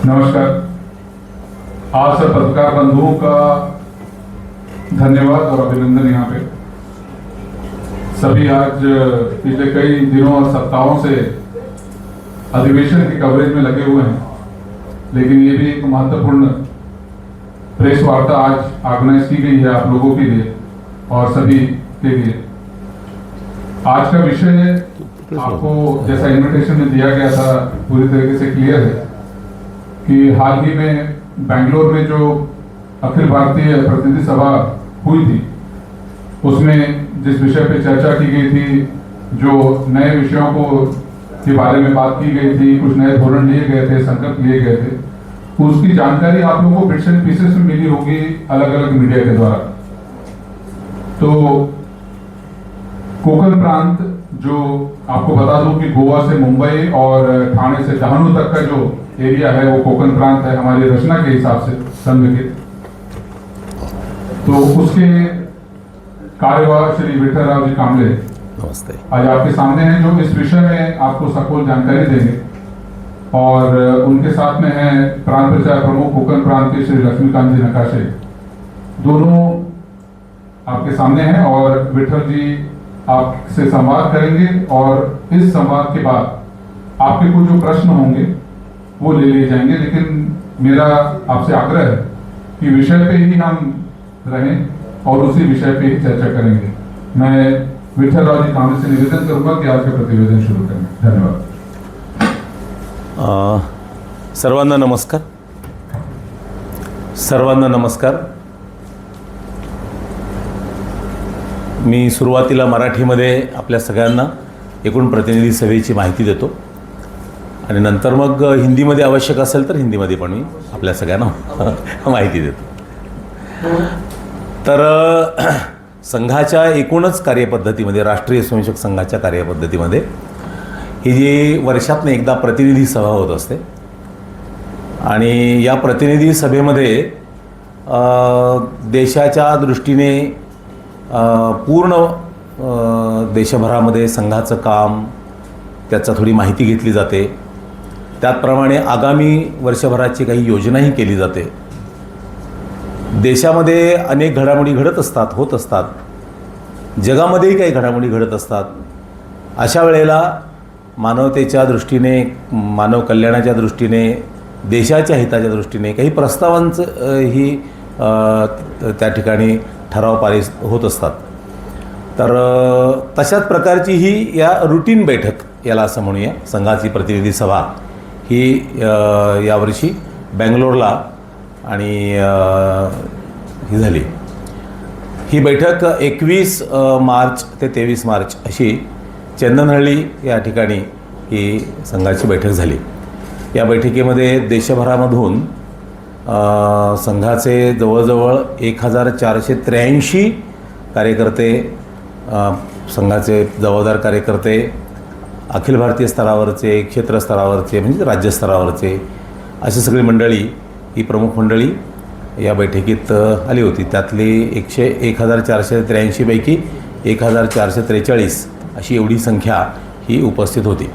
नमस्कार। आज सब पत्रकार बंधुओं का धन्यवाद और अभिनंदन। यहाँ पे सभी आज पिछले कई दिनों और सप्ताहों से अधिवेशन की कवरेज में लगे हुए हैं, लेकिन ये भी एक महत्वपूर्ण प्रेस वार्ता आज ऑर्गेनाइज की गई है आप लोगों के लिए और सभी के लिए। आज का विषय आपको जैसा इन्विटेशन में दिया गया था पूरी तरीके से क्लियर है कि हाल ही में बेंगलोर में जो अखिल भारतीय प्रतिनिधि सभा हुई थी, उसमें जिस विषय पे चर्चा की गई थी, जो नए विषयों को के बारे में बात की गई थी, कुछ नए धोरण लिए गए थे, संकल्प लिए गए थे, उसकी जानकारी आप लोगों को बिट्स एंड पीसेस में मिली होगी अलग अलग मीडिया के द्वारा। तो कोकण प्रांत, जो आपको बता दूं कि गोवा से मुंबई और ठाणे से डहाणू तक का जो एरिया है वो कोकण प्रांत है हमारी रचना के हिसाब से संघ के। तो उसके कार्यवाह श्री विठल राव जी कांबले नमस्ते आज आपके सामने हैं, जो इस विषय में आपको सखोल जानकारी देंगे। और उनके साथ में है प्रांत प्रचार प्रमुख कोकण प्रांत के श्री लक्ष्मीकांत जी नकाशे, दोनों आपके सामने हैं और विठल जी आपसे संवाद करेंगे और इस संवाद के बाद आपके कुछ जो प्रश्न होंगे वो ले लिए जाएंगे। लेकिन मेरा आपसे आग्रह है कि विषय पे ही हम रहें और उसी विषय पे ही चर्चा करेंगे। मैं विठल राव जी कांबले से निवेदन करूंगा कि आज का प्रतिवेदन शुरू करें। धन्यवाद। सर्वांना नमस्कार। सर्वांना नमस्कार। मी सुरुवातीला मराठीमध्ये आपल्या सगळ्यांना एकूण प्रतिनिधी सभेची माहिती देतो आणि नंतर मग हिंदीमध्ये आवश्यक असेल तर हिंदीमध्ये पण मी आपल्या सगळ्यांना माहिती देतो। तर संघाच्या एकूणच कार्यपद्धतीमध्ये, राष्ट्रीय स्वयंसेवक संघाच्या कार्यपद्धतीमध्ये ही जी वर्षातून एकदा प्रतिनिधी सभा होत असते आणि या प्रतिनिधी सभेमध्ये देशाच्या दृष्टीने पूर्ण देशभरामध्ये संघाचं काम, त्याचा थोडी माहिती घेतली जाते। त्याचप्रमाणे आगामी वर्षभराची काही योजनाही केली जाते। देशामध्ये अनेक घडामोडी घडत असतात, होत असतात, जगामध्येही काही घडामोडी घडत असतात। अशा वेळेला मानवतेच्या दृष्टीने, मानव कल्याणाच्या दृष्टीने, देशाच्या हिताच्या दृष्टीने काही प्रस्तावांचं ही त्या ठिकाणी ठराव पारित होत असतात। तर तशाच प्रकारची ही या रूटीन बैठक, याला असं म्हणूया, संघाची प्रतिनिधी सभा ही यावर्षी बेंगलोरला आणि ही झाली। ही बैठक 21 मार्च ते 23 मार्च अशी चंदनहळ्ळी या ठिकाणी ही संघाची बैठक झाली। या बैठकीमध्ये देशभरामधून संघाचे जवळजवळ 1483 कार्यकर्ते, संघाचे जबाबदार कार्यकर्ते, अखिल भारतीय स्तरावरचे, क्षेत्र स्तरावरचे म्हणजे राज्य स्तरावरचे, अशी सगळी मंडळी, ही प्रमुख मंडळी या बैठकीत आली होती। त्यातली 1483 पैकी 1443 अशी एवढी संख्या ही उपस्थित होती।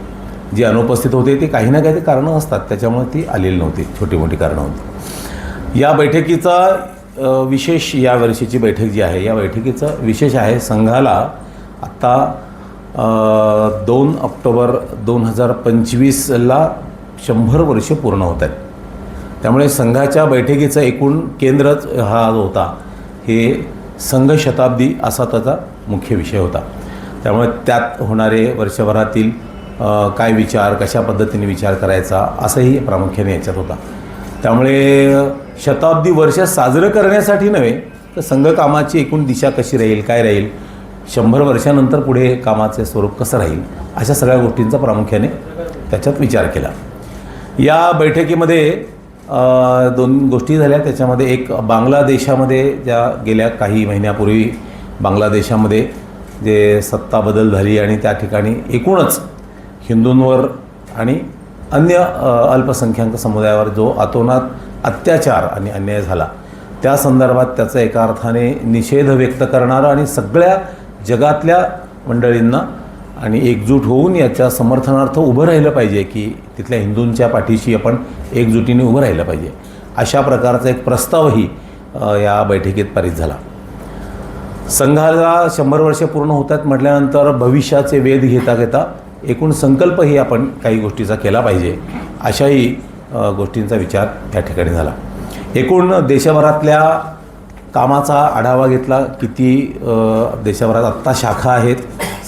जी अनुपस्थित होते ते काही ना काही कारणं असतात, त्याच्यामुळे ती आलेली नव्हती, छोटी मोठी कारणं होती। या बैठकीचा विशेष, या वर्षीची बैठक जी आहे, या बैठकीचा विशेष आहे, संघाला आत्ता 2 ऑक्टोबर 2025ला 100 वर्ष पूर्ण होत आहेत। त्यामुळे संघाच्या बैठकीचं एकूण केंद्रच हा जो होता हे संघ शताब्दी असा त्याचा मुख्य विषय होता। त्यामुळे त्यात होणारे वर्षभरातील काय विचार, कशा पद्धतीने विचार करायचा, असंही प्रामुख्याने याच्यात होता। त्यामुळे शताब्दी वर्ष साजरं करण्यासाठी नव्हे तर संघ कामाची एकूण दिशा कशी राहील, काय राहील, 100 वर्षानंतर पुढे कामाचे स्वरूप कसं राहील, अशा सगळ्या गोष्टींचा प्रामुख्याने त्याच्यात विचार केला। या बैठकीमध्ये 2 गोष्टी झाल्या। त्याच्यामध्ये एक, बांगलादेशामध्ये ज्या गेल्या काही महिन्यापूर्वी बांगलादेशामध्ये जे सत्ता बदल झाली आणि त्या ठिकाणी एकूणच हिंदूंवर आणि अन्य अल्पसंख्याक समुदायावर जो अतोनात अत्याचार आणि अन्याय झाला, त्या संदर्भात त्याचा एका अर्थाने निषेध व्यक्त करणारा आणि सगळ्या जगातल्या मंडळींना आणि एकजूट होऊन याच्या समर्थनार्थ उभं राहिलं पाहिजे की तिथल्या हिंदूंच्या पाठीशी आपण एकजुटीने उभं राहिलं पाहिजे. अशा प्रकारचा एक प्रस्तावही या बैठकीत पारित झाला. संघाला 100 वर्ष पूर्ण होतात म्हटल्यानंतर भविष्याचे वेध घेता घेता एकूण संकल्पही आपण काही गोष्टीचा केला पाहिजे, अशाही गोष्टींचा विचार या ठिकाणी झाला. एकूण देशभरातल्या कामाचा आढावा घेतला. किती देशभरात आत्ता शाखा आहेत,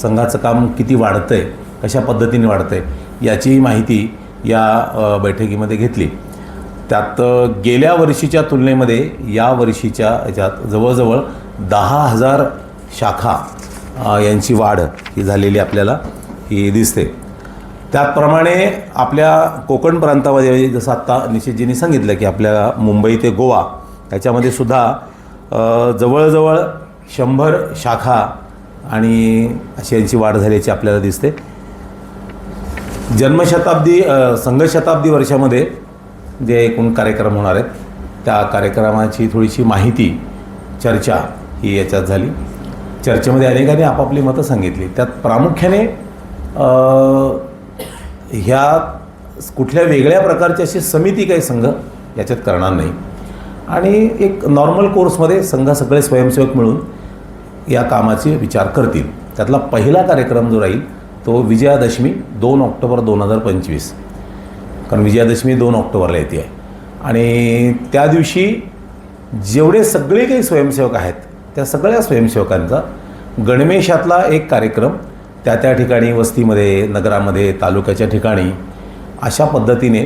संघाचं काम किती वाढतं आहे, कशा पद्धतीने वाढतं आहे याचीही माहिती या बैठकीमध्ये घेतली. त्यात गेल्या वर्षीच्या तुलनेमध्ये या वर्षीच्या याच्यात जवळजवळ 10,000 शाखा यांची वाढ ही झालेली आपल्याला ही दिसते. त्याचप्रमाणे आपल्या कोकण प्रांतामध्ये जसं आत्ता निश्चितजींनी सांगितलं की आपल्या मुंबई ते गोवा याच्यामध्ये सुद्धा जवळजवळ 100 शाखा आणि अशी यांची वाढ झाल्याची आपल्याला दिसते. जन्मशताब्दी संघशताब्दी वर्षामध्ये जे एकूण कार्यक्रम होणार आहेत त्या कार्यक्रमाची थोडीशी माहिती चर्चा ही याच्यात झाली. चर्चेमध्ये अनेकांनी आपापली मतं सांगितली. त्यात प्रामुख्याने ह्या कुठल्या वेगळ्या प्रकारची अशी समिती काही संघ याच्यात करणार नाही आणि एक नॉर्मल कोर्समध्ये संघ सगळे स्वयंसेवक मिळून या कामाचे विचार करतील. त्यातला पहिला कार्यक्रम जो राहील तो विजयादशमी 2 ऑक्टोबर 2025, कारण विजयादशमी 2 ऑक्टोबरला येते आहे आणि त्या दिवशी जेवढे सगळे काही स्वयंसेवक आहेत त्या सगळ्या स्वयंसेवकांचा गणवेशातला एक कार्यक्रम त्या ठिकाणी वस्तीमध्ये, नगरामध्ये, तालुक्याच्या ठिकाणी अशा पद्धतीने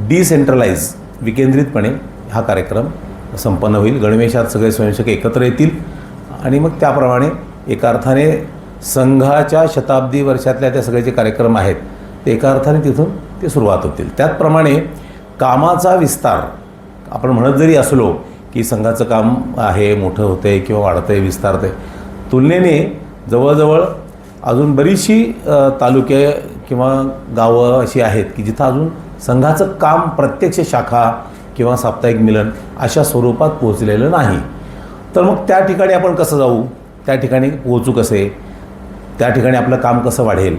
डिसेंट्रलाइज विकेंद्रितपणे हा कार्यक्रम संपन्न होईल. गणवेशात सगळे स्वयंसेवक एकत्र येतील आणि मग त्याप्रमाणे एका अर्थाने संघाच्या शताब्दी वर्षातल्या त्या सगळे जे कार्यक्रम आहेत ते एका अर्थाने तिथून ते सुरुवात होतील. त्याचप्रमाणे कामाचा विस्तार आपण म्हणत जरी असलो की संघाचं काम आहे, मोठं होतं आहे किंवा वाढतं आहे, विस्तारतं आहे, तुलनेने जवळजवळ अजून बरीचशी तालुके किंवा गावं अशी आहेत की जिथं अजून संघाचं काम प्रत्यक्ष शाखा किंवा साप्ताहिक मिलन अशा स्वरूपात पोहोचलेलं नाही. तर मग त्या ठिकाणी आपण कसं जाऊ, त्या ठिकाणी पोहोचू कसे, त्या ठिकाणी आपलं काम कसं वाढेल,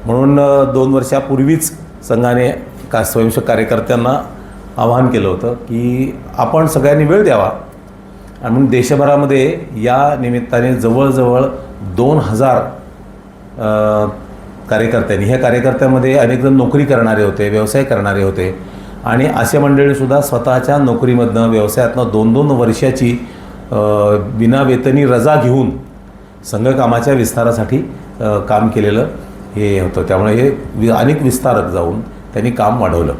म्हणून 2 वर्षापूर्वीच संघाने स्वयंसेवक कार्यकर्त्यांना आवाहन केलं होतं की आपण सगळ्यांनी वेळ द्यावा आणि म्हणून देशभरामध्ये या निमित्ताने जवळजवळ 2000 कार्यकर्त्यांनी, ह्या कार्यकर्त्यांमध्ये अनेक जण नोकरी करणारे होते, व्यवसाय करणारे होते आणि असे मंडळीसुद्धा स्वतःच्या नोकरीमधनं, व्यवसायातनं 2-2 वर्षाची बिनावेतनी रजा घेऊन संघकामाच्या विस्तारासाठी काम केलेलं हे होतं. त्यामुळे हे अनेक विस्तारक जाऊन त्यांनी काम वाढवलं.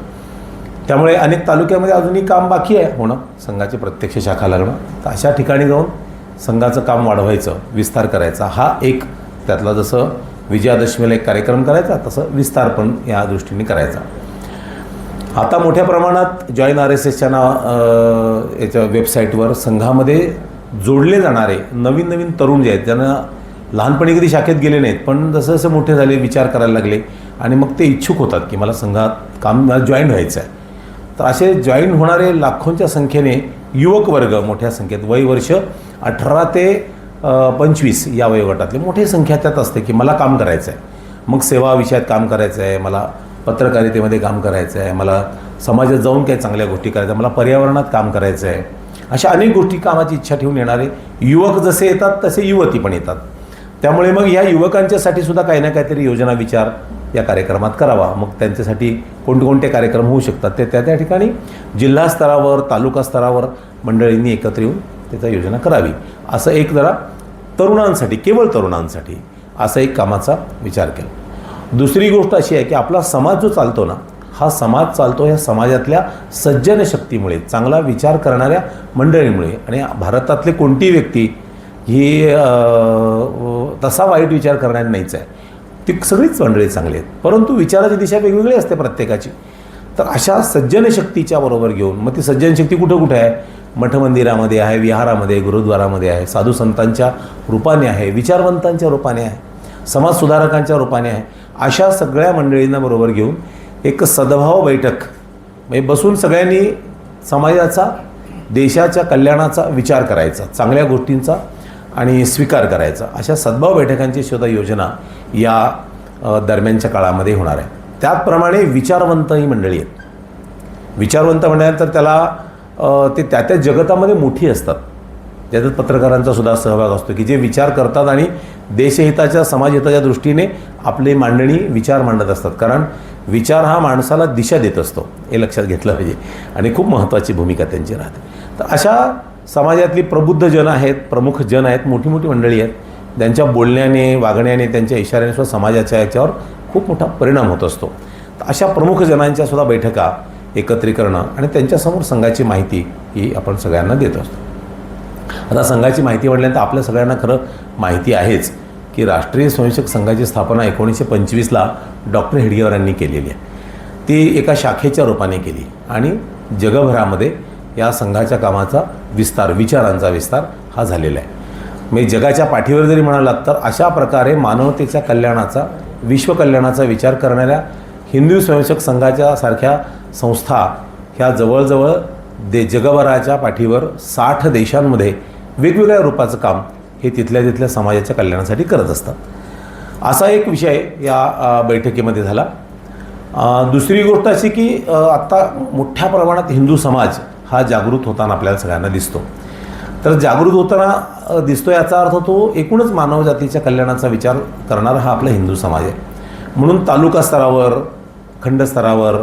त्यामुळे अनेक तालुक्यामध्ये अजूनही काम बाकी आहे होणं, संघाची प्रत्यक्ष शाखा लागणं. तर अशा ठिकाणी जाऊन संघाचं काम वाढवायचं, विस्तार करायचा, हा एक त्यातला जसं विजयादशमीला एक कार्यक्रम करायचा तसं विस्तार पण या दृष्टीने करायचा. आता मोठ्या प्रमाणात जॉईन RSSच्या याच्या वेबसाईटवर संघामध्ये जोडले जाणारे नवीन तरुण जे आहेत, ज्यांना लहानपणी कधी शाखेत गेले नाहीत पण जसं जसं मोठे झाले, विचार करायला लागले आणि मग ते इच्छुक होतात की मला संघात मला जॉईन व्हायचं आहे. तर असे जॉईन होणारे लाखोंच्या संख्येने युवक वर्ग मोठ्या संख्येत, वय वर्ष 18 ते 25 या वयोगटातले मोठी संख्या त्यात असते की मला काम करायचं आहे, मग सेवा विषयात काम करायचं आहे, मला पत्रकारितेमध्ये काम करायचं आहे, मला समाजात जाऊन काही चांगल्या गोष्टी करायच्या, मला पर्यावरणात काम करायचं आहे, अशा अनेक गोष्टी कामाची इच्छा ठेवून येणारे युवक जसे येतात तसे युवती पण येतात. त्यामुळे मग या युवकांच्यासाठी सुद्धा काही ना काहीतरी योजना विचार या कार्यक्रमात करावा. मग त्यांच्यासाठी कोणते कार्यक्रम होऊ शकतात ते त्या ठिकाणी जिल्हा स्तरावर, तालुका स्तरावर मंडळींनी एकत्र येऊन त्याचा योजना करावी. असं एक जरा तरुणांसाठी, केवळ तरुणांसाठी असा एक कामाचा विचार केला. दुसरी गोष्ट अशी आहे की आपला समाज जो चालतो ना, हा समाज चालतो ह्या समाजातल्या सज्जन शक्तीमुळे, चांगला विचार करणाऱ्या मंडळीमुळे. आणि भारतातली कोणतीही व्यक्ती ही तसा वाईट विचार करणारी नाहीच आहे, ती सगळीच मंडळी चांगली आहेत, परंतु विचाराची दिशा वेगवेगळी असते प्रत्येकाची. तर अशा सज्जन शक्तीच्या बरोबर घेऊन, मग ती सज्जन शक्ती कुठं आहे, मठमंदिरामध्ये आहे, विहारामध्ये, गुरुद्वारामध्ये आहे, साधू संतांच्या रूपाने आहे, विचारवंतांच्या रूपाने आहे, समाजसुधारकांच्या रूपाने आहे. अशा सगळ्या मंडळींना बरोबर घेऊन एक सद्भाव बैठक म्हणजे बसून सगळ्यांनी समाजाचा, देशाच्या कल्याणाचा विचार करायचा, चांगल्या गोष्टींचा आणि स्वीकार करायचा. अशा सद्भाव बैठकांची सुद्धा योजना या दरम्यानच्या काळामध्ये होणार आहे. त्याचप्रमाणे विचारवंत ही मंडळी आहेत. विचारवंत म्हटल्यानंतर त्याला ते त्या जगतामध्ये मोठी असतात, ज्याच्यात पत्रकारांचा सुद्धा सहभाग असतो, की जे विचार करतात आणि देशहिताच्या समाजहिताच्या दृष्टीने आपली मांडणी विचार मांडत असतात. कारण विचार हा माणसाला दिशा देत असतो, हे लक्षात घेतलं पाहिजे, आणि खूप महत्त्वाची भूमिका त्यांची राहते. तर अशा समाजातली प्रबुद्ध जन आहेत, प्रमुख जन आहेत, मोठी मोठी मंडळी आहेत, त्यांच्या बोलण्याने, वागण्याने, त्यांच्या इशाऱ्याने सुद्धा समाजाच्या याच्यावर खूप मोठा परिणाम होत असतो. तर अशा प्रमुख जनांच्या सुद्धा बैठका एकत्रीकरणं आणि त्यांच्यासमोर संघाची माहिती ही आपण सगळ्यांना देत असतो. आता संघाची माहिती म्हटल्यानंतर आपल्या सगळ्यांना खरं माहिती आहेच की राष्ट्रीय स्वयंसेवक संघाची स्थापना 1925ला डॉक्टर हेडगेवार यांनी केलेली आहे. ती एका शाखेच्या रूपाने केली आणि जगभरामध्ये या संघाच्या कामाचा विस्तार, विचारांचा विस्तार हा झालेला आहे. म्हणजे जगाच्या पाठीवर जरी म्हणालात तर अशा प्रकारे मानवतेच्या कल्याणाचा, विश्वकल्याणाचा विचार करणाऱ्या हिंदू स्वयंसेवक संघाच्या सारख्या संस्था ह्या जवळजवळ जगभराच्या पाठीवर 60 देशांमध्ये वेगवेगळ्या रूपाचं काम हे तिथल्या समाजाच्या कल्याणासाठी करत असतात. असा एक विषय या बैठकीमध्ये झाला. दुसरी गोष्ट अशी की आत्ता मोठ्या प्रमाणात हिंदू समाज हा जागृत होताना आपल्याला सगळ्यांना दिसतो. तर जागृत होताना दिसतो याचा अर्थ तो एकूणच मानवजातीच्या कल्याणाचा विचार करणारा हा आपला हिंदू समाज आहे. म्हणून तालुका स्तरावर, खंड स्तरावर,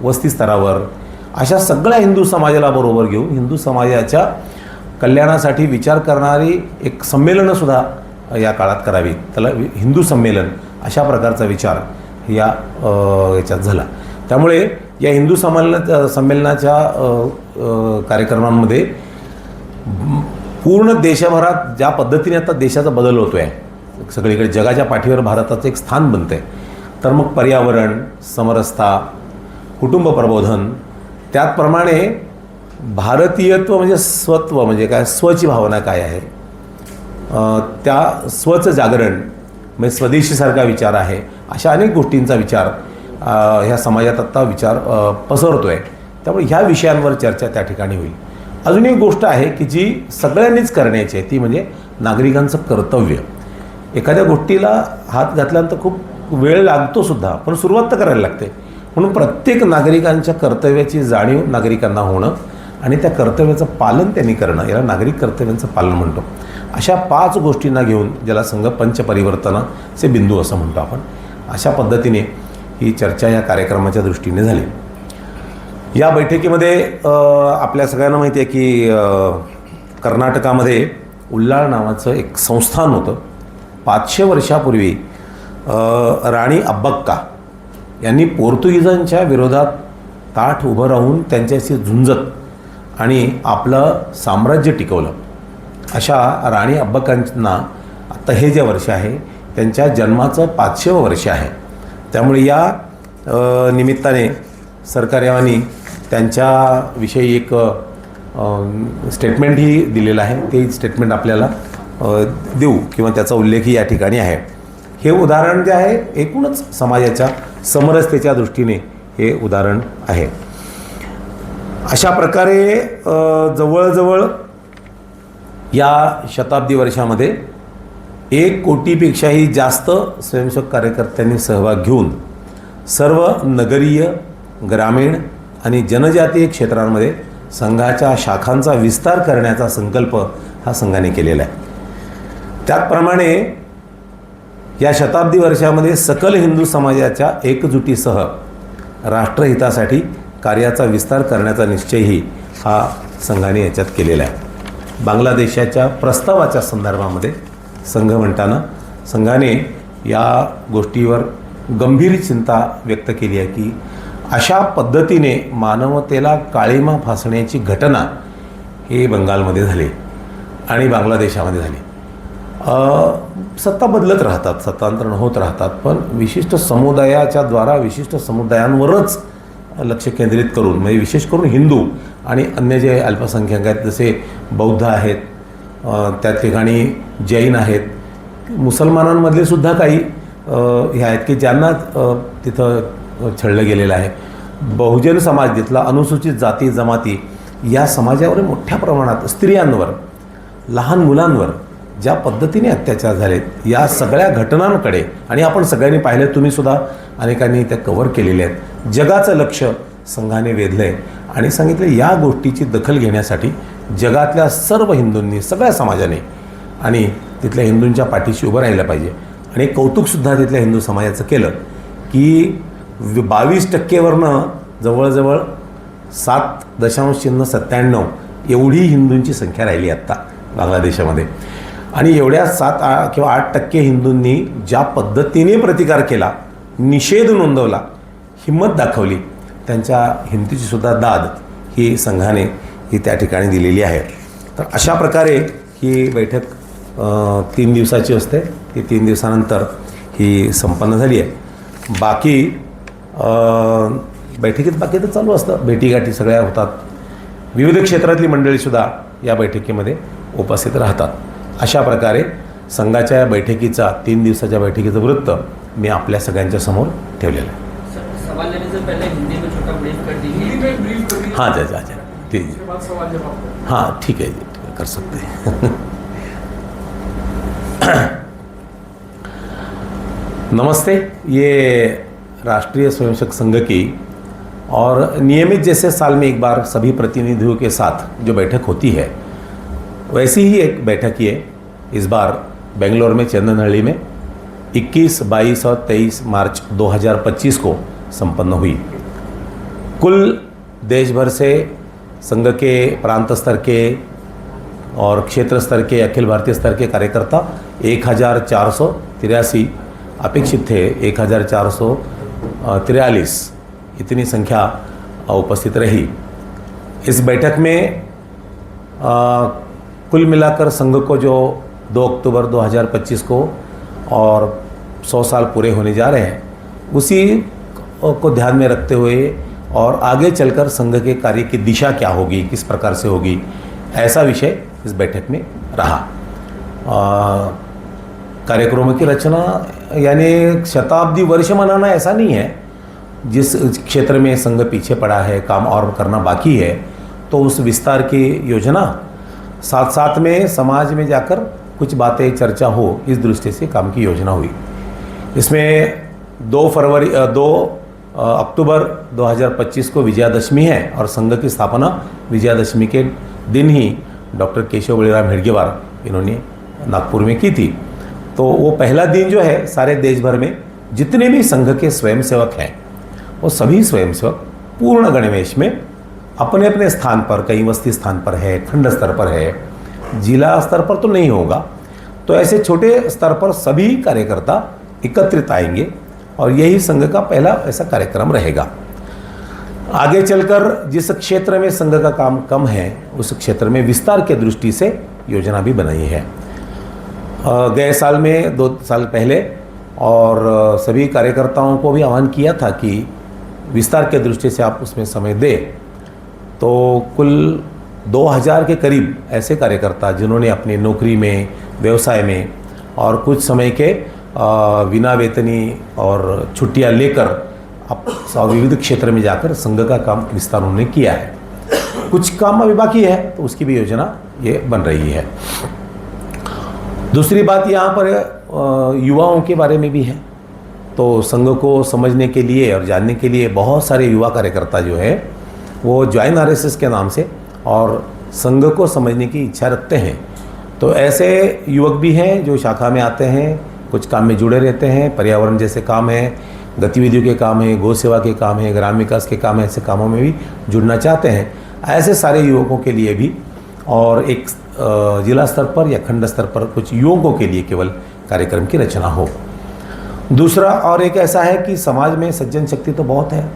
वस्ती स्तरावर अशा सगळ्या हिंदू समाजाला बरोबर घेऊन हिंदू समाजाच्या कल्याणासाठी विचार करणारी एक संमेलनंसुद्धा या काळात करावी. त्याला हिंदू संमेलन अशा प्रकारचा विचार या याच्यात झाला. त्यामुळे या हिंदू संमेलनाच्या कार्यक्रमांमध्ये पूर्ण देशभरात ज्या पद्धतीने आता देशाचा बदल होतो आहे, सगळीकडे जगाच्या पाठीवर भारताचं एक स्थान बनतं आहे, तर मग पर्यावरण, समरसता, कुटुंब प्रबोधन, त्याचप्रमाणे भारतीयत्व म्हणजे स्वत्व म्हणजे काय, स्वची भावना काय आहे, त्या स्वचं जागरण म्हणजे स्वदेशीसारखा विचार आहे, अशा अनेक गोष्टींचा विचार ह्या समाजात आत्ता विचार पसरतो आहे. त्यामुळे ह्या विषयांवर चर्चा त्या ठिकाणी होईल. अजून एक गोष्ट आहे की जी सगळ्यांनीच करण्याची आहे, ती म्हणजे नागरिकांचं कर्तव्य. एखाद्या गोष्टीला हात घातल्यानंतर खूप वेळ लागतो सुद्धा, पण सुरुवात तर करायला लागते. म्हणून प्रत्येक नागरिकांच्या कर्तव्याची जाणीव नागरिकांना होणं आणि त्या कर्तव्याचं पालन त्यांनी करणं, याला नागरिक कर्तव्यांचं पालन म्हणतो. अशा 5 गोष्टींना घेऊन ज्याला संघ पंचपरिवर्तनाचे बिंदू असं म्हणतो आपण, अशा पद्धतीने ही चर्चा या कार्यक्रमाच्या दृष्टीने झाली. या बैठकीमध्ये आपल्या सगळ्यांना माहिती आहे की कर्नाटकामध्ये उल्लाळ नावाचं एक संस्थान होतं. 500 वर्षापूर्वी राणी अब्बक्का यांनी पोर्तुगीजांच्या विरोधात ताठ उभं राहून त्यांच्याशी झुंजत आणि आपलं साम्राज्य टिकवलं. अशा राणी अब्बक्कांना आत्ता हे जे वर्ष आहे त्यांच्या जन्माचं 500वं वर्ष आहे. त्यामुळे या निमित्ताने सरकारांनी त्यांच्याविषयी एक स्टेटमेंटही दिलेलं आहे. ते स्टेटमेंट आपल्याला देऊ किंवा त्याचा उल्लेखही या ठिकाणी आहे. हे उदाहरण जे आहे एकूणच समाजाच्या समरसतेच्या दृष्टीने हे उदाहरण आहे. अशा प्रकारे जवळजवळ या शताब्दी वर्षामध्ये 1 कोटीपेक्षाही जास्त स्वयंसेवक कार्यकर्त्यांनी सहभाग घेऊन सर्व नगरीय, ग्रामीण आणि जनजातीय क्षेत्रांमध्ये संघाच्या शाखांचा विस्तार करण्याचा संकल्प हा संघाने केलेला आहे. त्याचप्रमाणे या शताब्दी वर्षामध्ये सकल हिंदू समाजाच्या एकजुटीसह राष्ट्रहितासाठी कार्याचा विस्तार करण्याचा निश्चयही हा संघाने याच्यात केलेला आहे. बांगलादेशाच्या प्रस्तावाच्या संदर्भामध्ये संघ म्हणताना संघाने या गोष्टीवर गंभीर चिंता व्यक्त केली आहे की अशा पद्धतीने मानवतेला काळिमा फासण्याची घटना हे बंगालमध्ये झाली आणि बांगलादेशामध्ये झाली. सत्ता बदलत राहतात, सत्तांतरण होत राहतात, पण विशिष्ट समुदायाच्या द्वारा विशिष्ट समुदायांवरच लक्ष केंद्रित करून, म्हणजे विशेष करून हिंदू आणि अन्य जे अल्पसंख्याक आहेत जसे बौद्ध आहेत, त्या ठिकाणी जैन आहेत, मुसलमानांमधले सुद्धा काही हे आहेत की ज्यांना तिथं छळलं गेलेलं आहे. बहुजन समाज तिथला, अनुसूचित जाती जमाती या समाजावर मोठ्या प्रमाणात स्त्रियांवर, लहान मुलांवर ज्या पद्धतीने अत्याचार झालेत या सगळ्या घटनांकडे, आणि आपण सगळ्यांनी पाहिलं, तुम्हीसुद्धा अनेकांनी त्या कव्हर केलेल्या आहेत, जगाचं लक्ष संघाने वेधलं आहे आणि सांगितलं या गोष्टीची दखल घेण्यासाठी जगातल्या सर्व हिंदूंनी, सगळ्या समाजाने आणि तिथल्या हिंदूंच्या पाठीशी उभं राहिलं पाहिजे. आणि कौतुकसुद्धा तिथल्या हिंदू समाजाचं केलं की 22% जवळजवळ 7.97 एवढी हिंदूंची संख्या राहिली आत्ता बांगलादेशामध्ये. आणि एवढ्या 7 किंवा 8% हिंदूंनी ज्या पद्धतीने प्रतिकार केला, निषेध नोंदवला, हिंमत दाखवली, त्यांच्या हिमतीचीसुद्धा दाद ही संघाने त्या ठिकाणी दिलेली आहे. तर अशा प्रकारे ही बैठक 3 दिवसाची असते. ती 3 दिवसानंतर ही संपन्न झाली आहे. बाकी बैठकीत बाकी तर चालू असतं, भेटीगाठी सगळ्या होतात. विविध क्षेत्रातली मंडळीसुद्धा या बैठकीमध्ये उपस्थित राहतात. अशा प्रकारे संघाच्या या बैठकीचा 3 दिवसाच्या बैठकीचं वृत्त मी आपल्या सगळ्यांच्या समोर ठेवलेलं आहे. सवाल लेने से पहले हिंदी में छोटा ब्रीफ कर दीजिए. हाँ जा ठीक, हाँ ठीक है कर सकते हैं. नमस्ते. ये राष्ट्रीय स्वयंसेवक संघ की और नियमित जैसे साल में एक बार सभी प्रतिनिधियों के साथ जो बैठक होती है, वैसी ही एक बैठक ये इस बार बेंगलोर में चंदनहल्ली में 21, 22 और 23 मार्च 2025 को संपन्न हुई. कुल देश भर से संघ के प्रांत स्तर के और क्षेत्र स्तर के, अखिल भारतीय स्तर के कार्यकर्ता 1483 अपेक्षित थे. 1443 इतनी संख्या उपस्थित रही. इस बैठक में कुल मिलाकर संघ को जो 2 अक्टूबर 2025 को और 100 साल पूरे होने जा रहे हैं, उसी को ध्यान में रखते हुए और आगे चलकर संघ के कार्य की दिशा क्या होगी, किस प्रकार से होगी, ऐसा विषय इस बैठक में रहा. कार्यक्रमों की रचना यानी शताब्दी वर्ष मनाना ऐसा नहीं है. जिस क्षेत्र में संघ पीछे पड़ा है, काम और करना बाकी है, तो उस विस्तार की योजना, साथ साथ में समाज में जाकर कुछ बातें चर्चा हो, इस दृष्टि से काम की योजना हुई. इसमें 2 अक्टूबर 2025 को विजयादशमी है और संघ की स्थापना विजयादशमी के दिन ही डॉक्टर केशव बलिराम हेडगेवार इन्होंने नागपुर में की थी. तो वो पहला दिन जो है, सारे देश भर में जितने भी संघ के स्वयंसेवक हैं, वो सभी स्वयंसेवक पूर्ण गणवेश में अपने अपने स्थान पर, कहीं वस्ती स्थान पर है, खंड स्तर पर है, जिला स्तर पर तो नहीं होगा, तो ऐसे छोटे स्तर पर सभी कार्यकर्ता एकत्रित आएंगे और यही संघ का पहला ऐसा कार्यक्रम रहेगा. आगे चलकर जिस क्षेत्र में संघ का काम कम है, उस क्षेत्र में विस्तार के दृष्टि से योजना भी बनाई है. गए साल में 2 साल पहले और सभी कार्यकर्ताओं को भी आह्वान किया था कि विस्तार के दृष्टि से आप उसमें समय दें. तो कुल 2000 के करीब ऐसे कार्यकर्ता जिन्होंने अपनी नौकरी में, व्यवसाय में और कुछ समय के बिना वेतनी और छुट्टियां लेकर अब विविध क्षेत्र में जाकर संघ का काम विस्तार उन्होंने किया है. कुछ काम अभी बाकी है, तो उसकी भी योजना ये बन रही है. दूसरी बात यहाँ पर युवाओं के बारे में भी है. तो संघ को समझने के लिए और जानने के लिए बहुत सारे युवा कार्यकर्ता जो है वो ज्वाइन आरएसएस के नाम से और संघ को समझने की इच्छा रखते हैं. तो ऐसे युवक भी हैं जो शाखा में आते हैं, कुछ काम में जुड़े रहते हैं, पर्यावरण जैसे काम है, गतिविधियों के काम है, गौ सेवा के काम है, ग्राम विकास के काम है, ऐसे कामों में भी जुड़ना चाहते हैं. ऐसे सारे युवकों के लिए भी और एक जिला स्तर पर या खंड स्तर पर कुछ युवकों के लिए केवल कार्यक्रम की रचना हो. दूसरा और एक ऐसा है कि समाज में सज्जन शक्ति तो बहुत है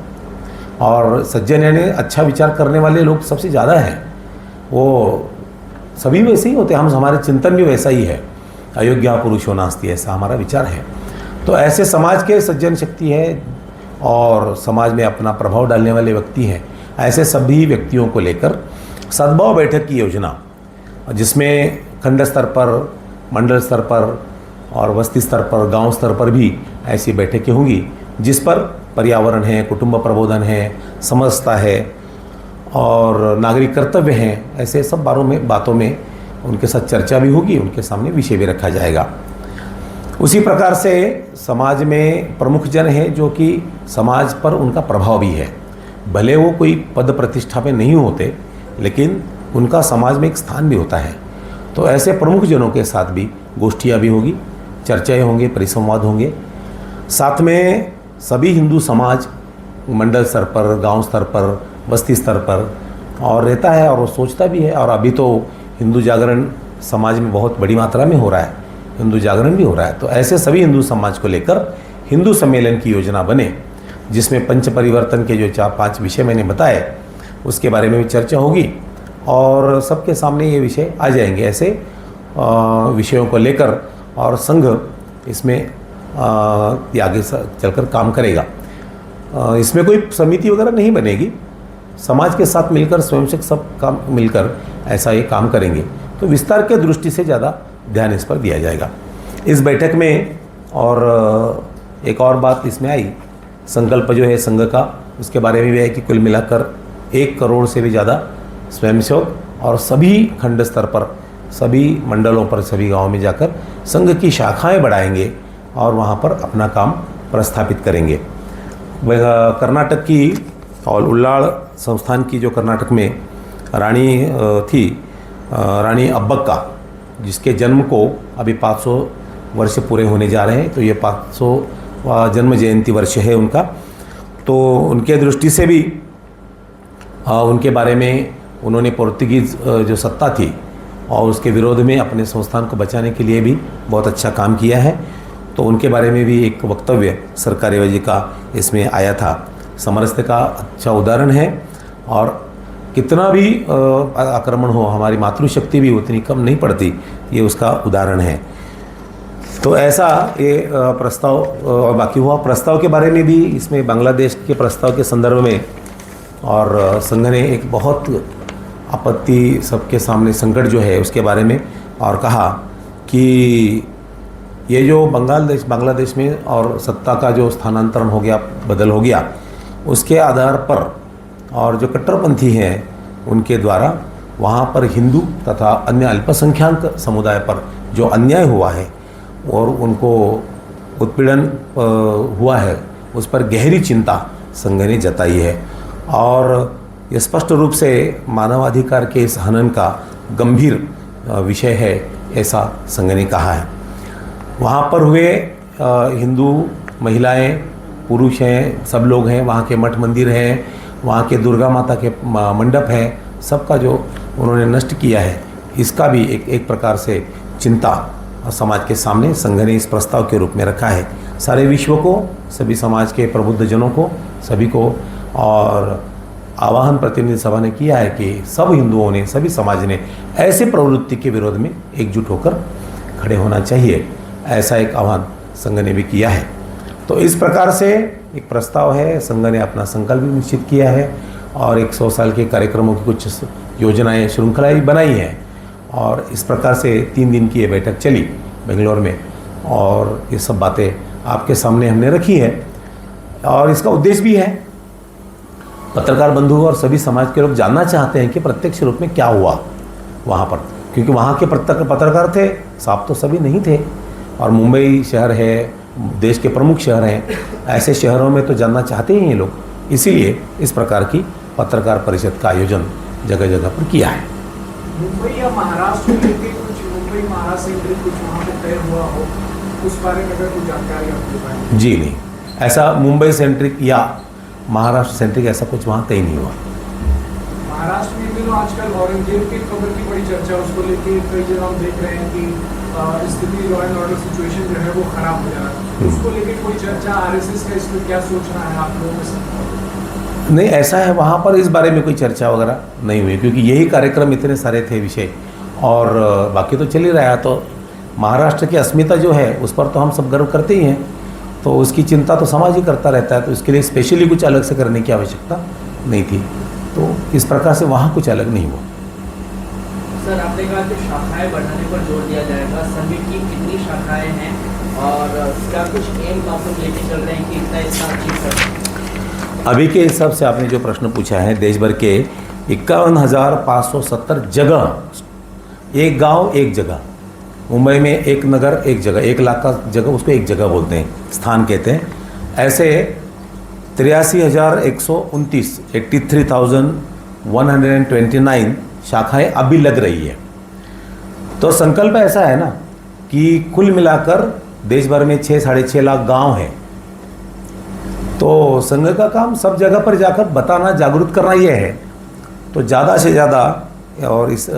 और सज्जन यानी अच्छा विचार करने वाले लोग सबसे ज़्यादा हैं. वो सभी वैसे ही होते हैं, हमारे चिंतन भी वैसा ही है, अयोग्य पुरुषो नास्ति, ऐसा हमारा विचार है. तो ऐसे समाज के सज्जन शक्ति है और समाज में अपना प्रभाव डालने वाले व्यक्ति हैं. ऐसे सभी व्यक्तियों को लेकर सद्भाव बैठक की योजना, जिसमें खंड स्तर पर, मंडल स्तर पर और बस्ती स्तर पर, गांव स्तर पर भी ऐसी बैठकें होंगी, जिस पर पर्यावरण है, कुटुंब प्रबोधन है, समझता है और नागरिक कर्तव्य हैं, ऐसे सब बातों में उनके साथ चर्चा भी होगी, उनके सामने विषय भी रखा जाएगा। उसी प्रकार से समाज में प्रमुख जन है जो कि समाज पर उनका प्रभाव भी है, भले वो कोई पद प्रतिष्ठा में नहीं होते लेकिन उनका समाज में एक स्थान भी होता है। तो ऐसे प्रमुख जनों के साथ भी गोष्ठियाँ भी होगी, चर्चाएँ होंगे, परिसंवाद होंगे। साथ में सभी हिंदू समाज मंडल स्तर पर, गांव स्तर पर, बस्ती स्तर पर और रहता है और वो सोचता भी है। और अभी तो हिंदू जागरण समाज में बहुत बड़ी मात्रा में हो रहा है, हिंदू जागरण भी हो रहा है। तो ऐसे सभी हिंदू समाज को लेकर हिंदू सम्मेलन की योजना बने, जिसमें पंच परिवर्तन के जो 4-5 विषय मैंने बताए उसके बारे में भी चर्चा होगी और सबके सामने ये विषय आ जाएंगे। ऐसे विषयों को लेकर और संघ इसमें आगे चलकर काम करेगा। इसमें कोई समिति वगैरह नहीं बनेगी, समाज के साथ मिलकर स्वयंसेवक सब काम मिलकर ऐसा ये काम करेंगे। तो विस्तार के दृष्टि से ज़्यादा ध्यान इस पर दिया जाएगा इस बैठक में। और एक और बात इसमें आई, संकल्प जो है संघ का, उसके बारे में भी है कि कुल मिलाकर 1 करोड़ से भी ज़्यादा स्वयंसेवक और सभी खंड स्तर पर, सभी मंडलों पर, सभी गाँव में जाकर संघ की शाखाएँ बढ़ाएंगे और वहाँ पर अपना काम प्रस्थापित करेंगे। कर्नाटक की और उल्लाड़ संस्थान की जो कर्नाटक में रानी थी, रानी अब्बक्का, जिसके जन्म को अभी 500 वर्ष पूरे होने जा रहे हैं, तो ये 500वां जन्म जयंती वर्ष है उनका। तो उनके दृष्टि से भी उनके बारे में उन्होंने पुर्तगीज जो सत्ता थी और उसके विरोध में अपने संस्थान को बचाने के लिए भी बहुत अच्छा काम किया है। तो उनके बारे में भी एक वक्तव्य सरकारी वजह का इसमें आया था। सामरस्य का अच्छा उदाहरण है और कितना भी आक्रमण हो, हमारी मातृशक्ति भी उतनी कम नहीं पड़ती, ये उसका उदाहरण है। तो ऐसा ये प्रस्ताव और बाकी हुआ। प्रस्ताव के बारे में भी इसमें बांग्लादेश के प्रस्ताव के संदर्भ में और संघ ने एक बहुत आपत्ति सबके सामने, संकट जो है उसके बारे में और कहा कि ये जो बांग्लादेश में और सत्ता का जो स्थानांतरण हो गया, बदल हो गया, उसके आधार पर और जो कट्टरपंथी हैं उनके द्वारा वहाँ पर हिंदू तथा अन्य अल्पसंख्यक समुदाय पर जो अन्याय हुआ है और उनको उत्पीड़न हुआ है, उस पर गहरी चिंता संघ ने जताई है। और ये स्पष्ट रूप से मानवाधिकार के इस हनन का गंभीर विषय है, ऐसा संघ ने कहा है। वहाँ पर हुए हिंदू महिलाएं, पुरुष हैं, सब लोग हैं, वहाँ के मठ मंदिर हैं, वहाँ के दुर्गा माता के मंडप हैं, सबका जो उन्होंने नष्ट किया है, इसका भी एक प्रकार से चिंता समाज के सामने संघ ने इस प्रस्ताव के रूप में रखा है। सारे विश्व को, सभी समाज के प्रबुद्ध जनों को, सभी को, और आवाहन प्रतिनिधि सभा ने किया है कि सब हिंदुओं ने, सभी समाज ने ऐसे प्रवृत्ति के विरोध में एकजुट होकर खड़े होना चाहिए, ऐसा एक आह्वान संघ ने भी किया है। तो इस प्रकार से एक प्रस्ताव है, संघ ने अपना संकल्प भी निश्चित किया है और 100 साल के कार्यक्रमों की कुछ योजनाएं, श्रृंखलाएं बनाई हैं और इस प्रकार से 3 दिन की ये बैठक चली बेंगलोर में और ये सब बातें आपके सामने हमने रखी है। और इसका उद्देश्य भी है, पत्रकार बंधु और सभी समाज के लोग जानना चाहते हैं कि प्रत्यक्ष रूप में क्या हुआ वहाँ पर, क्योंकि वहाँ के पत्रकार थे, साफ तो सभी नहीं थे। और मुंबई शहर है, देश के प्रमुख शहर हैं, ऐसे शहरों में तो जानना चाहते ही हैं लोग, इसीलिए इस प्रकार की पत्रकार परिषद का आयोजन जगह जगह पर किया है। मुंबई या महाराष्ट्र के कुछ, मुंबई महाराष्ट्र से कुछ वहाँ पे तय हुआ हो, उस बारे में अगर कुछ जानकारी आपके पास? जी नहीं, ऐसा मुंबई सेंट्रिक या महाराष्ट्र सेंट्रिक ऐसा कुछ वहाँ तय नहीं हुआ। महाराष्ट्र में भी आजकल औरंगजेब की खबर की बड़ी चर्चा, उसको लेके कई जगह हम देख रहे हैं कि स्थिति, लॉ एंड ऑर्डर सिचुएशन जो है वो खराब हो जा रहा है, उसको लेके कोई चर्चा, आरएसएस का इसमें क्या सोचना है आप लोगों में से? नहीं, ऐसा है, वहाँ पर इस बारे में कोई चर्चा वगैरह नहीं हुई, क्योंकि यही कार्यक्रम इतने सारे थे विषय और बाकी तो चल ही रहा है। तो महाराष्ट्र की अस्मिता जो है उस पर तो हम सब गर्व करते ही हैं, तो उसकी चिंता तो समाज ही करता रहता है, तो इसके लिए स्पेशली कुछ अलग से करने की आवश्यकता नहीं थी। तो इस प्रकार से वहाँ कुछ अलग नहीं हुआ। सर, आपने कहा कि शाखाएं बढ़ाने पर जोर दिया जाएगा, संघ की कितनी शाखाएं हैं और क्या कुछ एम आप लोग लेके चल रहे हैं कि इतना अचीव कर? अभी के हिसाब से आपने जो प्रश्न पूछा है, देश भर के 51,570 जगह एक गांव एक जगह, मुंबई में एक नगर एक जगह, 1 लाख का जगह उसको एक जगह बोलते हैं, स्थान कहते हैं। ऐसे 83,129 83,129 शाखाएं अभी लग रही है। तो संकल्प ऐसा है ना कि कुल मिलाकर देश भर में 6-6.5 लाख गांव हैं। तो संघ का काम सब जगह पर जाकर बताना, जागरूक करना ये है। तो ज़्यादा से ज़्यादा, और इस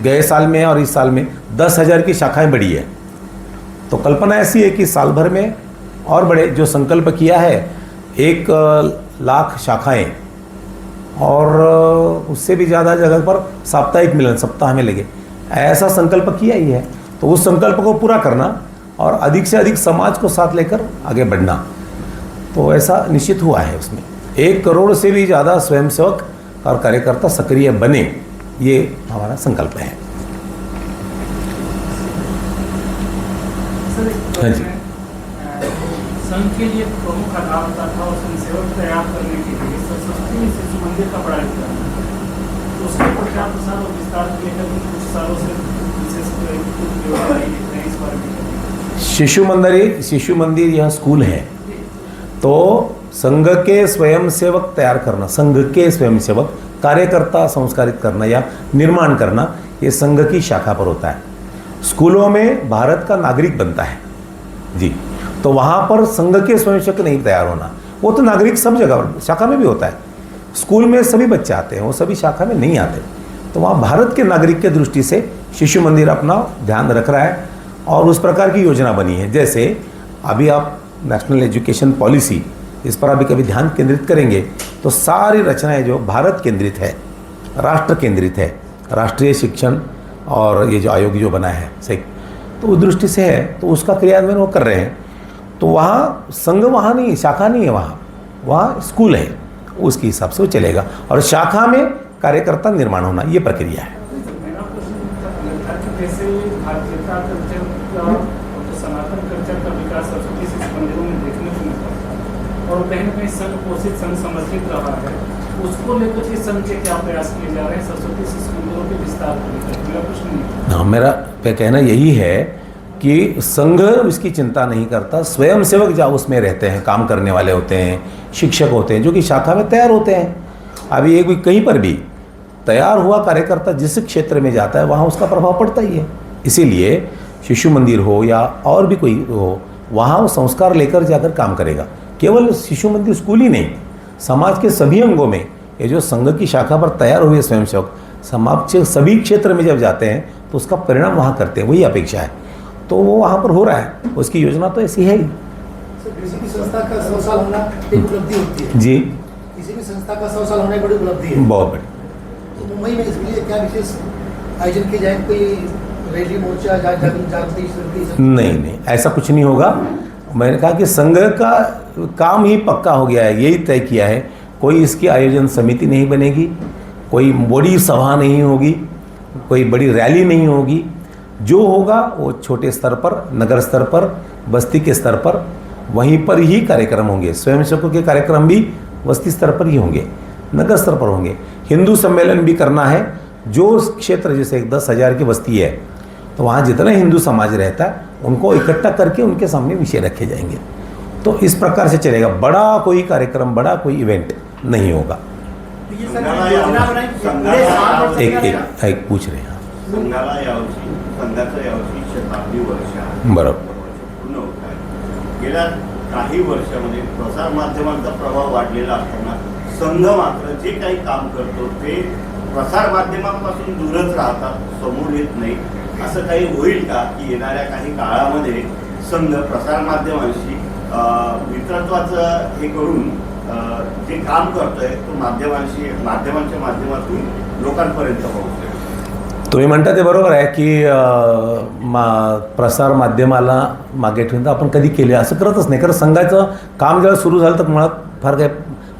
गए साल में और इस साल में 10,000 की शाखाएं बढ़ी है। तो कल्पना ऐसी है कि साल भर में और बड़े, जो संकल्प किया है 1 लाख शाखाएं, और उससे भी ज़्यादा जगह पर साप्ताहिक मिलन सप्ताह में लगे, ऐसा संकल्प किया ही है। तो उस संकल्प को पूरा करना और अधिक से अधिक समाज को साथ लेकर आगे बढ़ना, तो ऐसा निश्चित हुआ है। उसमें 1 करोड़ से भी ज़्यादा स्वयंसेवक और कार्यकर्ता सक्रिय बने, ये हमारा संकल्प है। हाँ जी। संघ के लिए प्रमुख आधार होता था और स्वयंसेवक तैयार करने के लिए सरस्वती शिशु मंदिर का बड़ा योगदान है। तो उसके प्रचार प्रसार और विस्तार को लेकर कुछ सालों से विशेष व्यवस्थाएं दिख रहे हैं, इस बारे में शिशु मंदिर यह स्कूल है। तो संघ के स्वयंसेवक तैयार करना, संघ के स्वयंसेवक कार्यकर्ता संस्कारित करना या निर्माण करना, ये संघ की शाखा पर होता है। स्कूलों में भारत का नागरिक बनता है जी, तो वहाँ पर संघ के स्वयंसेवक नहीं तैयार होना। वो तो नागरिक सब जगह शाखा में भी होता है। स्कूल में सभी बच्चे आते हैं, वो सभी शाखा में नहीं आते। तो वहाँ भारत के नागरिक के दृष्टि से शिशु मंदिर अपना ध्यान रख रहा है और उस प्रकार की योजना बनी है। जैसे अभी आप नेशनल एजुकेशन पॉलिसी, इस पर अभी कभी ध्यान केंद्रित करेंगे तो सारी रचनाएं जो भारत केंद्रित है, राष्ट्र केंद्रित है, राष्ट्रीय शिक्षण और ये जो आयोग जो बना है सही, तो उस दृष्टि से है, तो उसका क्रियान्वयन वो कर रहे हैं। तो वहाँ संघ वहाँ नहीं, शाखा नहीं है, वहाँ स्कूल है, उसके हिसाब से वो चलेगा और शाखा में कार्यकर्ता निर्माण होना, ये प्रक्रिया है। मेरा प्रश्न था कि जैसे भारतीयता कल्चर का और सनातन कल्चर का विकास सरस्वती शिशु मंदिरों में देखने को मिलता है और कहीं न कहीं संघ पोषित, संघ समर्थित रहा है। उसको लेकर के संघ के क्या प्रयास किए जा रहे हैं सरस्वती शिशु मंदिरों के विस्तार को लेकर? मेरा प्रश्न नहीं। हाँ, मेरा कहना यही है कि संघ इसकी चिंता नहीं करता, स्वयंसेवक जहाँ उसमें रहते हैं, काम करने वाले होते हैं, शिक्षक होते हैं, जो कि शाखा में तैयार होते हैं। अभी एक भी कहीं पर भी तैयार हुआ कार्यकर्ता जिस क्षेत्र में जाता है वहाँ उसका प्रभाव पड़ता ही है। इसीलिए शिशु मंदिर हो या और भी कोई हो, वहाँ वो संस्कार लेकर जाकर काम करेगा। केवल शिशु मंदिर स्कूल ही नहीं, समाज के सभी अंगों में ये जो संघ की शाखा पर तैयार हुए स्वयंसेवक समाज के सभी क्षेत्र में जब जाते हैं तो उसका परिणाम वहाँ करते हैं, वही अपेक्षा है। तो वो वहाँ पर हो रहा है, उसकी योजना तो ऐसी है ही। किसी भी संस्था का 100 साल होना एक उपलब्धि होती है जी, किसी भी संस्था का 100 साल होना एक बड़ी उपलब्धि है। बहुत बड़ी। तो मुंबई में इसके लिए क्या विशेष आयोजन किया जाए, कोई रैली, मोर्चा, जागृति? नहीं, ऐसा कुछ नहीं होगा। मैंने कहा कि संघ का काम ही पक्का हो गया है, यही तय किया है। कोई इसकी आयोजन समिति नहीं बनेगी, कोई बड़ी सभा नहीं होगी, कोई बड़ी रैली नहीं होगी। जो होगा वो छोटे स्तर पर, नगर स्तर पर, बस्ती के स्तर पर, वहीं पर ही कार्यक्रम होंगे। स्वयंसेवकों के कार्यक्रम भी बस्ती स्तर पर ही होंगे, नगर स्तर पर होंगे। हिंदू सम्मेलन भी करना है, जो क्षेत्र जैसे 10,000 की बस्ती है तो वहाँ जितना हिंदू समाज रहता है उनको इकट्ठा करके उनके सामने विषय रखे जाएंगे। तो इस प्रकार से चलेगा, बड़ा कोई कार्यक्रम, बड़ा कोई इवेंट नहीं होगा। एक पूछ रहे हैं संघाला यावर्षी, संघाचं यावर्षी 100वी वर्ष आहे। बरोबर। पूर्ण होत आहे। गेल्या काही वर्षामध्ये प्रसार माध्यमांचा प्रभाव वाढलेला असताना संघ मात्र जे काही काम करतो ते प्रसार माध्यमांपासून दूरच राहतात, समोर येत नाही। असं काही होईल का की येणाऱ्या काही काळामध्ये संघ प्रसार माध्यमांशी मित्रत्वाचं हे करून जे काम करतोय तो माध्यमांच्या माध्यमातून लोकांपर्यंत पोहोचेल? तुम्ही म्हणता ते बरोबर आहे की प्रसार माध्यमाला मागे ठेवून तर आपण कधी केले असं करतच नाही. कारण संघाचं काम जेव्हा सुरू झालं तर मुळात फार काही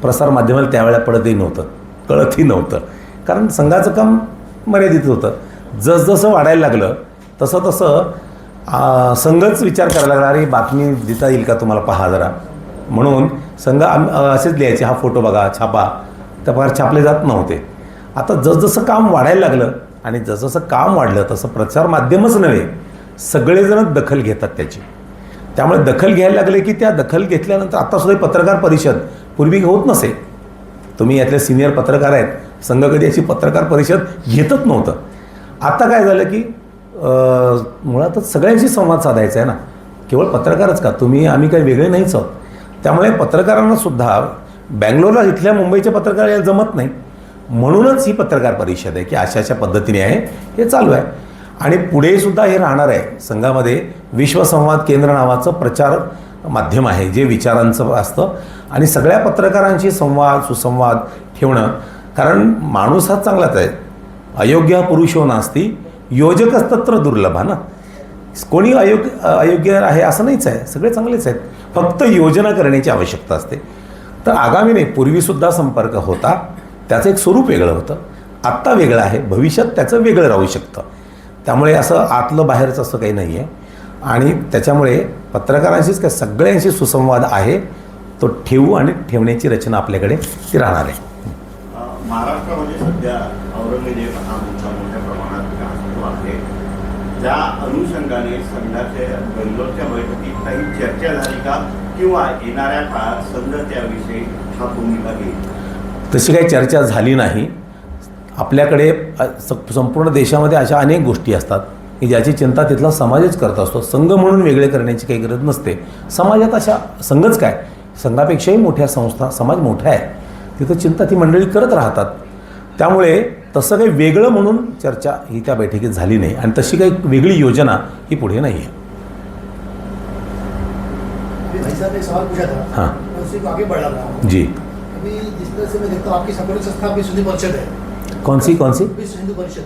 प्रसार माध्यमाला त्यावेळेला पडतही नव्हतं, कळतही नव्हतं. कारण संघाचं काम मर्यादित होतं. जसजसं वाढायला लागलं तसं तसं संघच विचार करायला लागला, अरे बातमी देता येईल का तुम्हाला, पहा जरा. म्हणून संघ असेच लिहायचे, हा फोटो बघा, छापा. त्या फार छापले जात नव्हते. आता जसजसं काम वाढायला लागलं आणि जसं काम वाढलं तसं प्रचार माध्यमच नव्हे, सगळेजण दखल घेतात त्याची. त्यामुळे दखल घ्यायला लागले की त्या दखल घेतल्यानंतर आत्तासुद्धा पत्रकार परिषद पूर्वी होत नसे. तुम्ही यातले सिनियर पत्रकार आहेत, संघ कधी अशी पत्रकार परिषद घेतच नव्हतं. आता काय झालं की मुळातच सगळ्यांशी संवाद साधायचा आहे ना, केवळ पत्रकारच का, तुम्ही आम्ही काही वेगळे नाहीच आहोत. त्यामुळे पत्रकारांनासुद्धा बँगलोरला इथल्या मुंबईच्या पत्रकार यायला जमत नाही, म्हणूनच ही पत्रकार परिषद आहे की अशा पद्धतीने आहे, हे चालू आहे. आणि पुढेसुद्धा हे राहणार आहे. संघामध्ये विश्वसंवाद केंद्र नावाचं प्रचार माध्यम आहे जे विचारांचं असतं आणि सगळ्या पत्रकारांशी सुसंवाद ठेवणं. कारण माणूस हा चांगलाच आहे. अयोग्य पुरुषो नास्ति योजकच तत्र दुर्लभा ना. कोणी अयोग्य आहे असं नाहीच आहे, सगळे चांगलेच आहेत. फक्त योजना करण्याची आवश्यकता असते. तर आगामी नाही, पूर्वीसुद्धा संपर्क होता, त्याचं एक स्वरूप वेगळं होतं, आत्ता वेगळं आहे, भविष्यात त्याचं वेगळं राहू शकतं. त्यामुळे असं आतलं बाहेरचं असं काही नाही आहे. आणि त्याच्यामुळे पत्रकारांशीच काय सगळ्यांशी सुसंवाद आहे, तो ठेवू आणि ठेवण्याची रचना आपल्याकडे ती राहणार आहे. महाराष्ट्रामध्ये सध्या औरंगजेब हा मुद्दा मोठ्या प्रमाणात गाजतो आहे. त्या अनुषंगाने संघाच्या बेंगलोरच्या बैठकीत काही चर्चा झाली का, किंवा येणाऱ्या काळात संघ त्याविषयी हा भूमिका घेईल? तशी काही चर्चा झाली नाही. आपल्याकडे संपूर्ण देशामध्ये अशा अनेक गोष्टी असतात की ज्याची चिंता तिथला समाजच करत असतो. संघ म्हणून वेगळे करण्याची काही गरज नसते. समाजात अशा संघच काय, संघापेक्षाही मोठ्या संस्था, समाज मोठा आहे, तिथं चिंता ती मंडळी करत राहतात. त्यामुळे तसं काही वेगळं म्हणून चर्चा ही त्या बैठकीत झाली नाही आणि तशी काही वेगळी योजना ही पुढे नाही आहे. भाई साहब ने एक सवाल पूछा था, हाँ मैं उसी को आगे बढ़ा रहा हूँ. जी. अभी जिस तरह से मैं देखता हूँ आपकी सपोर्टिंग संस्था विश्व हिंदू परिषद है. कौन सी विश्व हिंदू परिषद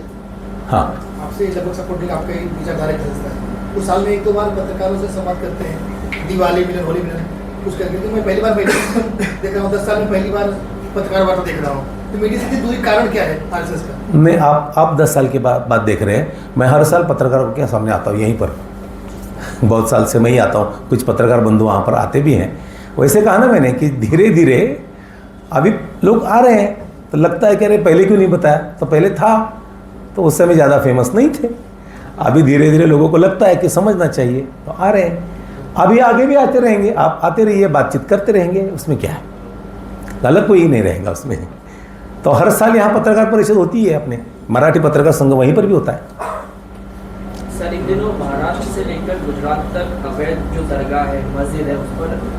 हाँ आपसे लगभग सपोर्टिंग आपका ही विचारधारा की संस्था है. कुछ साल में 1-2 बार पत्रकारों से संवाद करते हैं, दिवाली मिलन, होली मिलन कुछ करके. तो मैं पहली बार देख रहा हूँ, 10 साल में पहली बार पत्रकार वार्ता देख रहा हूँ. तो मीडिया से दूरी कारण क्या है आरएसएस का? नहीं, आप 10 साल के बाद देख रहे हैं. मैं हर साल पत्रकारों के सामने आता हूँ, यहीं पर बहुत साल से मैं ही आता हूँ. कुछ पत्रकार बंधु वहाँ पर आते भी हैं. वैसे कहा ना मैंने कि धीरे धीरे अभी लोग आ रहे हैं, तो लगता है कि अरे पहले क्यों नहीं बताया, तो पहले था तो उस समय ज़्यादा फेमस नहीं थे. अभी धीरे धीरे लोगों को लगता है कि समझना चाहिए, तो आ रहे हैं. अभी आगे भी आते रहेंगे, आप आते रहिए, बातचीत करते रहेंगे, उसमें क्या है, गलत कोई नहीं रहेगा उसमें. तो हर साल यहाँ पत्रकार परिषद होती है, अपने मराठी पत्रकार संघ वहीं पर भी होता है. सर इन दिनों महाराष्ट्र से लेकर गुजरात तक अवैध जो दरगाह है, मस्जिद है, उस पर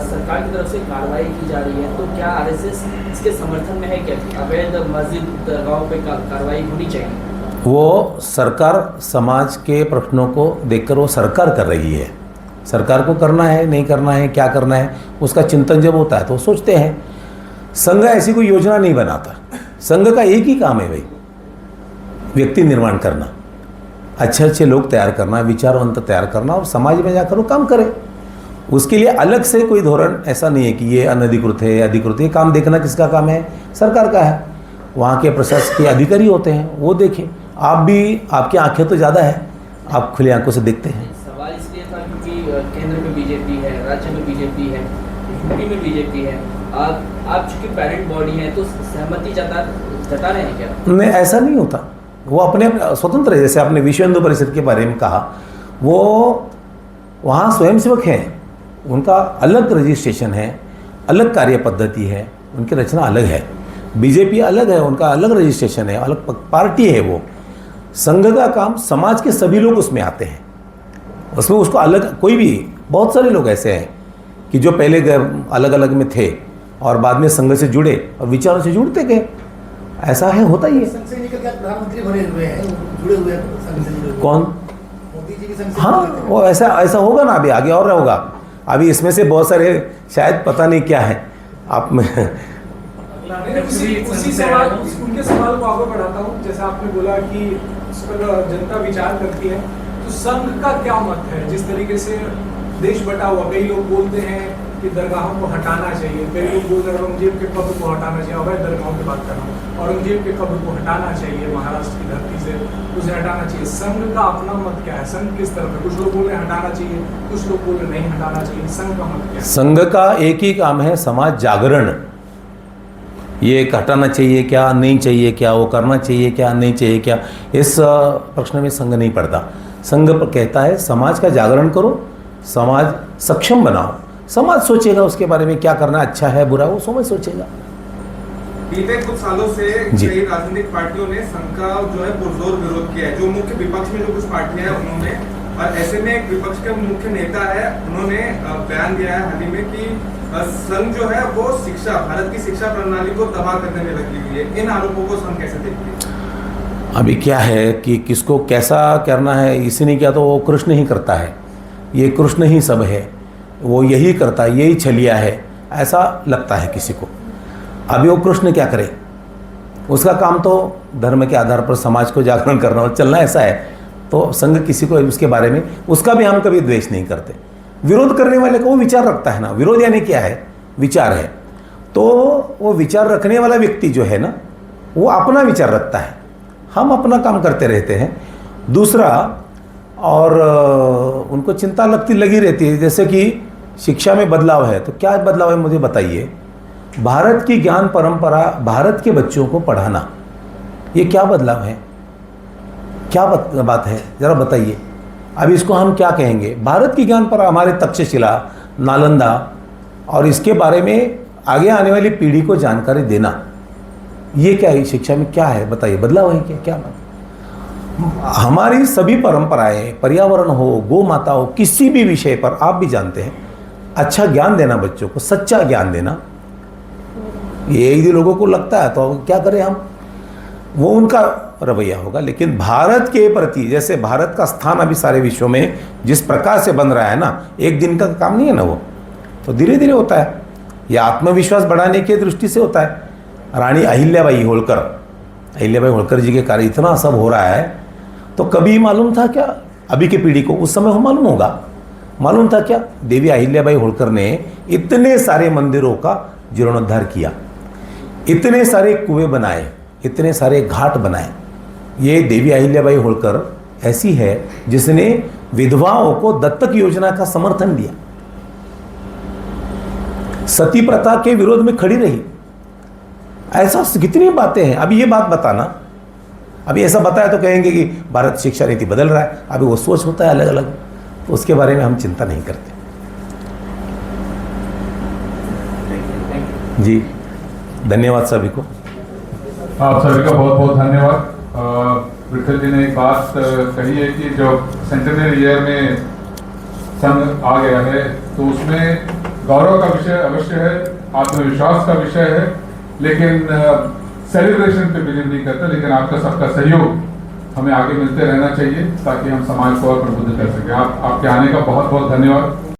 सरकार की तरफ से कार्रवाई की जा रही है. तो क्या आरएसएस इसके समर्थन में है क्या, अवैध मस्जिद दरगाहों पे कार्रवाई होनी चाहिए? वो सरकार समाज के प्रश्नों को देखकर वो सरकार कर रही है. सरकार को करना है, नहीं करना है, क्या करना है, उसका चिंतन जब होता है तो वो सोचते हैं. संघ ऐसी कोई योजना नहीं बनाता. संघ का एक ही काम है भाई, व्यक्ति निर्माण करना, अच्छे अच्छे लोग तैयार करना, विचारवंत तैयार करना और समाज में जाकर वो काम करे. उसके लिए अलग से कोई धोरण ऐसा नहीं है कि ये अनधिकृत है या अधिकृत है. ये काम देखना किसका काम है, सरकार का है. वहाँ के प्रशासकीय अधिकारी होते हैं, वो देखें. आप भी, आपकी आंखें तो ज़्यादा है, आप खुली आंखों से देखते हैं. सवाल इसलिए था क्योंकि केंद्र में बीजेपी है, राज्य में बीजेपी है, यूपी में बीजेपी है. आप चूँकि पेरेंट बॉडी हैं तो सहमति जता रहे हैं क्या? नहीं, ऐसा नहीं होता. वो अपने स्वतंत्र है. जैसे आपने विश्व हिंदू परिषद के बारे में कहा, वो वहाँ स्वयंसेवक हैं, उनका अलग रजिस्ट्रेशन है, अलग कार्य पद्धति है, उनकी रचना अलग है. बीजेपी अलग है, उनका अलग रजिस्ट्रेशन है, अलग पार्टी है. वो संघ का काम, समाज के सभी लोग उसमें आते हैं, उसमें उसको अलग कोई भी, बहुत सारे लोग ऐसे हैं कि जो पहले अलग अलग में थे और बाद में संघ से जुड़े और विचारों से जुड़ते गए. ऐसा है, होता ही है. संघ से निकल कर प्रधानमंत्री बने हुए हैं, जुड़े हुए हैं संघ से, जुड़े हुए. कौन? मोदी जी भी संघ से हाँ, जुड़े थे. वो ऐसा होगा ना, अभी आगे और होगा. अभी इसमें से बहुत सारे शायद पता नहीं क्या है आप में. उसी सवाल, उनके सवाल को आगे बढ़ाता हूँ. जैसे आपने बोला कि उस पर जनता विचार करती है, तो संघ का क्या मत है? जिस तरीके से देश बटा हुआ, कई लोग बोलते हैं कि दरगाहों को हटाना चाहिए, कई लोग बोल रहे हैं औरंगजेब के कब्र को हटाना चाहिए. अवैध दरगाहों की बात कर रहा हूँ. औरंगजेब के कब्र को हटाना चाहिए, महाराष्ट्र की धरती से उसे हटाना चाहिए. संघ का अपना मत क्या है? संघ किस तरफ है? कुछ लोग बोल रहे हैं हटाना चाहिए, कुछ लोग बोल रहे हैं नहीं हटाना चाहिए. संघ का मत क्या है? संघ का एक ही काम है, समाज जागरण. ये हटाना चाहिए क्या, नहीं चाहिए क्या, वो करना चाहिए क्या, नहीं चाहिए क्या, इस प्रश्न में संघ नहीं पड़ता। संघ कहता है समाज का जागरण करो, समाज सक्षम बनाओ, समाज सोचेगा उसके बारे में क्या करना अच्छा है बुरा, वो समाज सोचेगा। बीते कुछ सालों से जी। कई राजनीतिक पार्टियों ने संघ का जो है पुरजोर विरोध किया है। जो मुख्य विपक्ष में जो कुछ पार्टियां हैं उन्होंने, और ऐसे में एक विपक्ष के मुख्य नेता है, उन्होंने बयान दिया है हाल ही में कि संघ जो है वो शिक्षा, भारत की शिक्षा प्रणाली को तबाह करने में लगी हुई है। इन आरोपों को संघ कैसे देखती है? अभी क्या है कि किसको कैसा करना है, इसी ने किया तो वो कृष्ण ही करता है, ये कृष्ण ही सब है, वो यही करता है, यही छलिया है, ऐसा लगता है किसी को। अभी वो कृष्ण क्या करे, उसका काम तो धर्म के आधार पर समाज को जागरण करना और चलना, ऐसा है। तो संघ किसी को उसके बारे में, उसका भी हम कभी द्वेष नहीं करते। विरोध करने वाले को वो विचार रखता है ना, विरोध यानी क्या है, विचार है। तो वो विचार रखने वाला व्यक्ति जो है ना, वो अपना विचार रखता है, हम अपना काम करते रहते हैं। दूसरा, और उनको चिंता लगी रहती है, जैसे कि शिक्षा में बदलाव है, तो क्या बदलाव है मुझे बताइए। भारत की ज्ञान परंपरा, भारत के बच्चों को पढ़ाना, ये क्या बदलाव है, क्या बात है, ज़रा बताइए। अब इसको हम क्या कहेंगे, भारत की ज्ञान परंपरा, हमारे तक्षशिला, नालंदा, और इसके बारे में आगे आने वाली पीढ़ी को जानकारी देना, ये क्या है, शिक्षा में क्या है, बताइए, बदलाव है क्या, क्या बात। हमारी सभी परंपराएं, पर्यावरण हो, गौ माता हो, किसी भी विषय पर आप भी जानते हैं, अच्छा ज्ञान देना बच्चों को, सच्चा ज्ञान देना, ये यदि लोगों को लगता है तो क्या करें हम, वो उनका रवैया होगा। लेकिन भारत के प्रति, जैसे भारत का स्थान अभी सारे विश्व में जिस प्रकार से बन रहा है ना, एक दिन का काम नहीं है ना, वो तो धीरे धीरे होता है। ये आत्मविश्वास बढ़ाने की दृष्टि से होता है। रानी अहिल्याबाई होलकर जी के कार्य इतना सब हो रहा है, तो कभी मालूम था क्या अभी की पीढ़ी को, उस समय मालूम होगा, मालूम था क्या देवी अहिल्याबाई होलकर ने इतने सारे मंदिरों का जीर्णोद्धार किया, इतने सारे कुएं बनाए, इतने सारे घाट बनाए। ये देवी अहिल्याबाई होलकर ऐसी है जिसने विधवाओं को दत्तक योजना का समर्थन दिया, सती प्रथा के विरोध में खड़ी रही। ऐसा कितनी बातें हैं। अभी ये बात बताना, अभी ऐसा बताया तो कहेंगे कि भारत शिक्षा नीति बदल रहा है, अभी वो सोच होता है अलग अलग, तो उसके बारे में हम चिंता नहीं करते। जी, धन्यवाद सभी को। आप सभी का बहुत बहुत धन्यवाद। विठल जी ने एक बात कही है कि जब सेंटेनरी ईयर में संघ आ गया है तो उसमें गौरव का विषय अवश्य है, आत्मविश्वास का विषय है, लेकिन सेलिब्रेशन पे बिलीव नहीं करते। लेकिन आपका सबका सहयोग हमें आगे मिलते रहना चाहिए ताकि हम समाज को और प्रबुद्ध कर सकें। आपके आने का बहुत बहुत धन्यवाद।